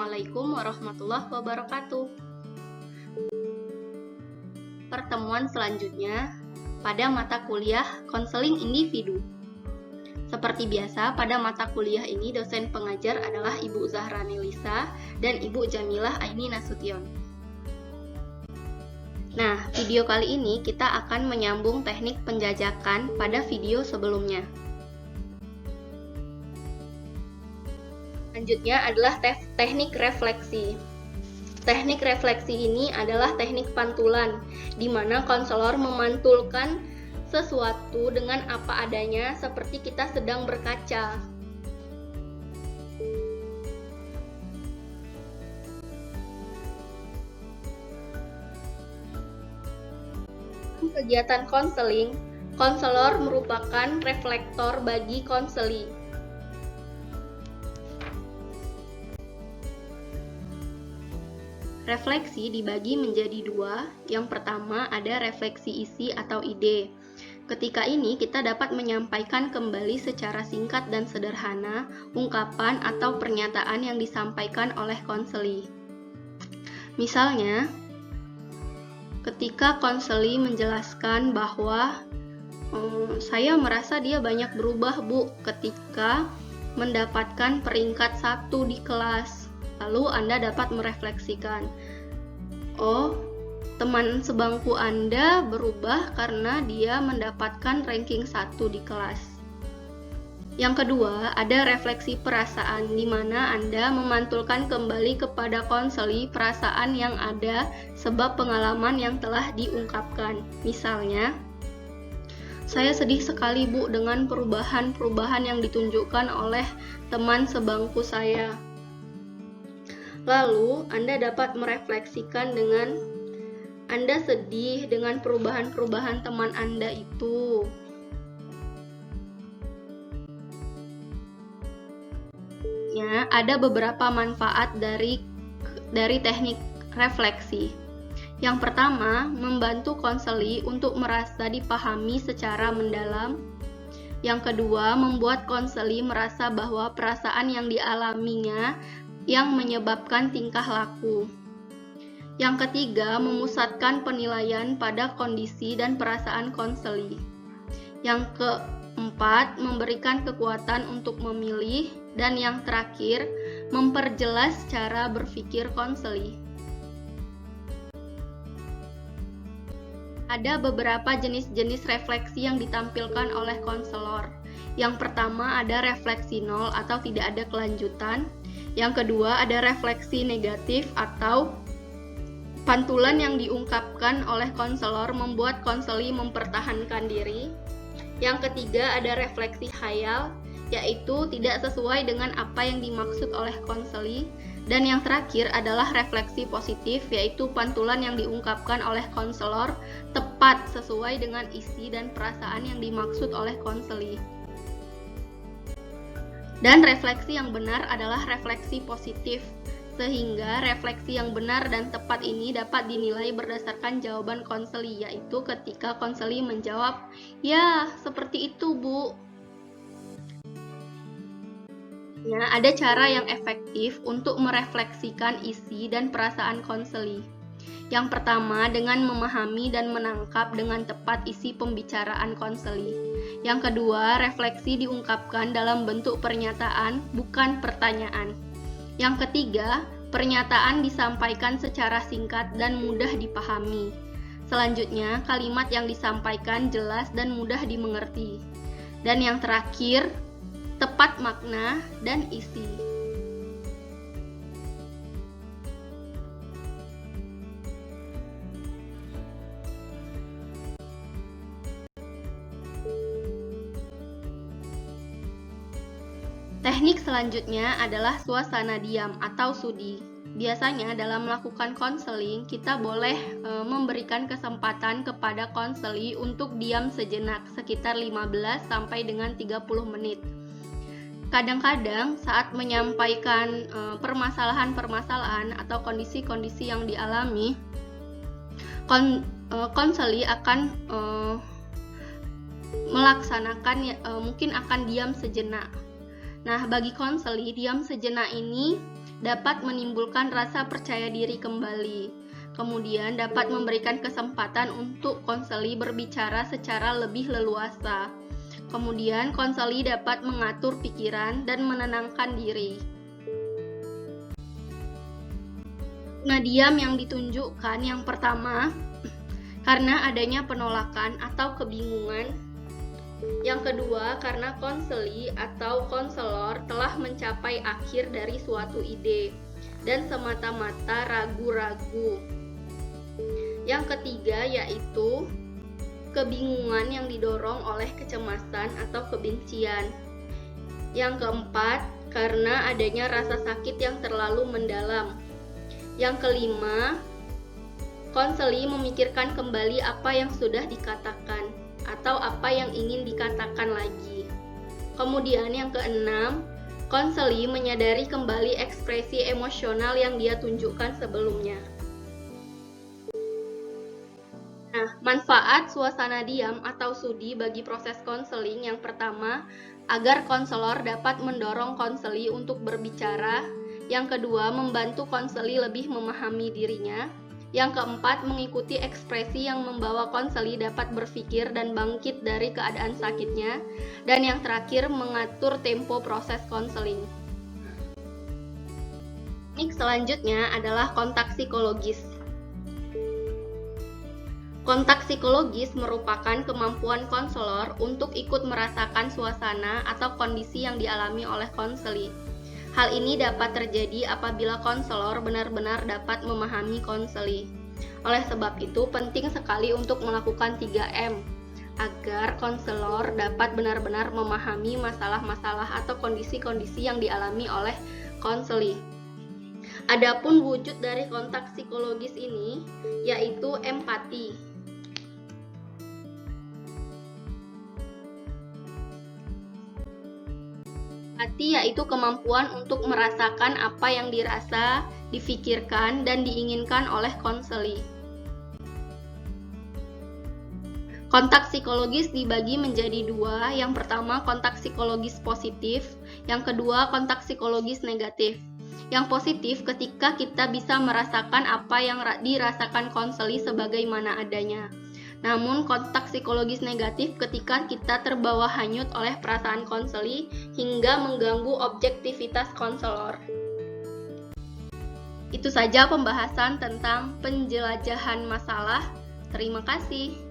Assalamualaikum warahmatullahi wabarakatuh. Pertemuan selanjutnya pada mata kuliah konseling individu. Seperti biasa, pada mata kuliah ini dosen pengajar adalah Ibu Zahrani Lisa dan Ibu Jamilah Aini Nasution. Nah, video kali ini kita akan menyambung teknik penjajakan pada video sebelumnya. Selanjutnya adalah teknik refleksi. Teknik refleksi ini adalah teknik pantulan, di mana konselor memantulkan sesuatu dengan apa adanya seperti kita sedang berkaca. Kegiatan konseling, konselor merupakan reflektor bagi konseli. Refleksi dibagi menjadi dua. Yang pertama ada refleksi isi atau ide. Ketika ini kita dapat menyampaikan kembali secara singkat dan sederhana ungkapan atau pernyataan yang disampaikan oleh konseli. Misalnya, ketika konseli menjelaskan bahwa saya merasa dia banyak berubah, Bu, ketika mendapatkan peringkat 1 di kelas. Lalu Anda dapat merefleksikan, oh, teman sebangku Anda berubah karena dia mendapatkan ranking 1 di kelas. Yang kedua, ada refleksi perasaan, di mana Anda memantulkan kembali kepada konseli perasaan yang ada sebab pengalaman yang telah diungkapkan. Misalnya, saya sedih sekali, Bu, dengan perubahan-perubahan yang ditunjukkan oleh teman sebangku saya. Lalu, Anda dapat merefleksikan dengan Anda sedih dengan perubahan-perubahan teman Anda itu. Ya, ada beberapa manfaat dari teknik refleksi. Yang pertama, membantu konseli untuk merasa dipahami secara mendalam. Yang kedua, membuat konseli merasa bahwa perasaan yang dialaminya yang menyebabkan tingkah laku. Yang ketiga, memusatkan penilaian pada kondisi dan perasaan konseli. Yang keempat, memberikan kekuatan untuk memilih. Dan yang terakhir, memperjelas cara berpikir konseli. Ada beberapa jenis-jenis refleksi yang ditampilkan oleh konselor. Yang pertama ada refleksi nol atau tidak ada kelanjutan. Yang kedua ada refleksi negatif atau pantulan yang diungkapkan oleh konselor membuat konseli mempertahankan diri. Yang ketiga ada refleksi khayal, yaitu tidak sesuai dengan apa yang dimaksud oleh konseli. Dan yang terakhir adalah refleksi positif, yaitu pantulan yang diungkapkan oleh konselor tepat sesuai dengan isi dan perasaan yang dimaksud oleh konseli. Dan refleksi yang benar adalah refleksi positif, sehingga refleksi yang benar dan tepat ini dapat dinilai berdasarkan jawaban konseli, yaitu ketika konseli menjawab, "Ya, seperti itu, Bu." Ya, ada cara yang efektif untuk merefleksikan isi dan perasaan konseli. Yang pertama, dengan memahami dan menangkap dengan tepat isi pembicaraan konseli. Yang kedua, refleksi diungkapkan dalam bentuk pernyataan, bukan pertanyaan. Yang ketiga, pernyataan disampaikan secara singkat dan mudah dipahami. Selanjutnya, kalimat yang disampaikan jelas dan mudah dimengerti. Dan yang terakhir, tepat makna dan isi. Teknik selanjutnya adalah suasana diam atau sudi. Biasanya dalam melakukan konseling, kita boleh memberikan kesempatan kepada konseli untuk diam sejenak, sekitar 15 sampai dengan 30 menit. Kadang-kadang saat menyampaikan permasalahan-permasalahan atau kondisi-kondisi yang dialami, konseli akan melaksanakan mungkin akan diam sejenak. Nah, bagi konseli, diam sejenak ini dapat menimbulkan rasa percaya diri kembali. Kemudian dapat memberikan kesempatan untuk konseli berbicara secara lebih leluasa. Kemudian konseli dapat mengatur pikiran dan menenangkan diri. Nah, diam yang ditunjukkan yang pertama, karena adanya penolakan atau kebingungan. Yang kedua, karena konseli atau konselor telah mencapai akhir dari suatu ide dan semata-mata ragu-ragu. Yang ketiga yaitu kebingungan yang didorong oleh kecemasan atau kebencian. Yang keempat, karena adanya rasa sakit yang terlalu mendalam. Yang kelima, konseli memikirkan kembali apa yang sudah dikatakan atau apa yang ingin dikatakan lagi. Kemudian yang keenam, konseli menyadari kembali ekspresi emosional yang dia tunjukkan sebelumnya. Nah, manfaat suasana diam atau sudi bagi proses konseling yang pertama, agar konselor dapat mendorong konseli untuk berbicara. Yang kedua, membantu konseli lebih memahami dirinya. Yang keempat, mengikuti ekspresi yang membawa konseli dapat berpikir dan bangkit dari keadaan sakitnya. Dan yang terakhir, mengatur tempo proses konseling. Teknik selanjutnya adalah kontak psikologis. Kontak psikologis merupakan kemampuan konselor untuk ikut merasakan suasana atau kondisi yang dialami oleh konseli. Hal ini dapat terjadi apabila konselor benar-benar dapat memahami konseli. Oleh sebab itu, penting sekali untuk melakukan 3M agar konselor dapat benar-benar memahami masalah-masalah atau kondisi-kondisi yang dialami oleh konseli. Adapun wujud dari kontak psikologis ini yaitu empati. Empati yaitu kemampuan untuk merasakan apa yang dirasa, difikirkan, dan diinginkan oleh konseli. Kontak psikologis dibagi menjadi dua. Yang pertama, kontak psikologis positif. Yang kedua, kontak psikologis negatif. Yang positif ketika kita bisa merasakan apa yang dirasakan konseli sebagaimana adanya. Namun, kontak psikologis negatif ketika kita terbawa hanyut oleh perasaan konseli hingga mengganggu objektivitas konselor. Itu saja pembahasan tentang penjelajahan masalah. Terima kasih.